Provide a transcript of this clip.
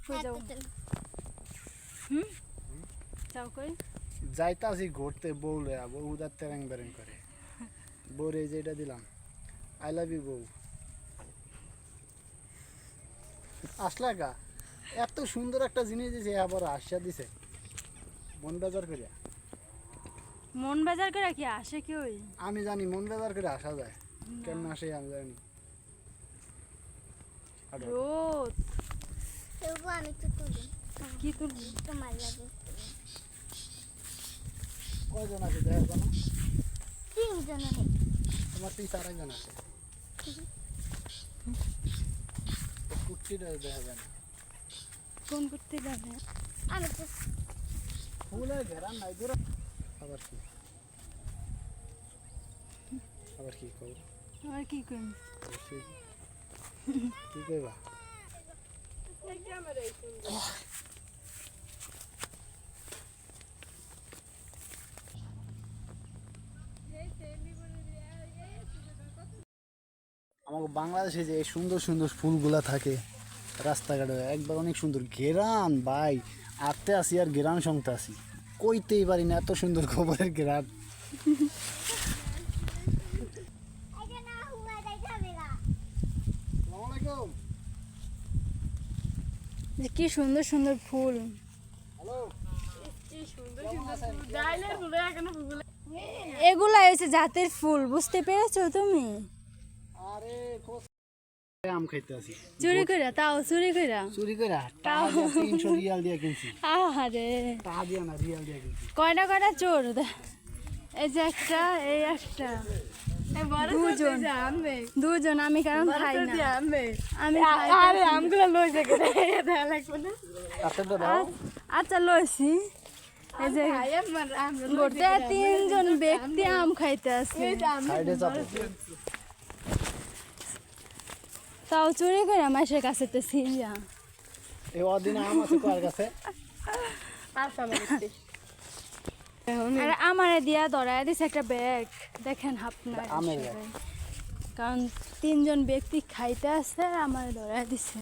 কই যাও যাও কই যাইতাছি ঘুরতে বউলে বউ উদার তেরেং বেরেং করে বউরে যেটা দিলাম আই লাভ ইউ বউ আসলা গা এত সুন্দর একটা জিনিস দিছে আবার আশা দিছে মন বেজার করিয়া মন বাজার করে কি আসে কি ওই আমি জানি মন বেজার করে আসা যায় কেমন আসে আমি জানি রোদ তবু আমি তো তুলি কি তুলবি তোমার লাগে কয়জন আছে দেখা জানো তিনজন নেই তোমার তিন চার একজন আছে কুট্টিটা দেখা যায় না ফোন করতে যাবে আমি তো ফুলের ঘেরান নাই দূর আবার কি কর আর কি কইম কি কইবা আমাকে বাংলাদেশে যে সুন্দর সুন্দর ফুলগুলা থাকে রাস্তাঘাটে একবার অনেক সুন্দর ঘেরান ভাই আটতে আসি আর ঘেরান সঙ্গতে আসি কইতেই পারি না এত সুন্দর খবরের ঘেরান যে কি সুন্দর সুন্দর ফুল এগুলা হচ্ছে জাতের ফুল বুঝতে পেরেছো তুমি আম খাইতে আসি চুরি কইরা তাও চুরি কইরা চুরি করে টাকা দিয়ে 300 রিয়াল দিয়ে কিনছি আহারে টাকা দিয়ে না রিয়াল দিয়ে কিনছি কয়টা কয়টা চোর এই যে একটা এই একটা দুজন আমি কারণ খাই না আমি আরে আমগুলো লই যাকে দেখা লাগবে না আচ্ছা লইছি এই যে গোটা তিনজন ব্যক্তি আম খাইতে আছে সাইডে চাপো তাও চুরি করে মাসের কাছে তো ছিলা এই অদিনে আম আছে কার কাছে আর আমারে দিয়া ধরায় দিছে একটা ব্যাগ দেখেন আপনার আমের ব্যাগ। কারণ তিনজন ব্যক্তি খাইতে আসছে আর আমারে ধরায় দিছে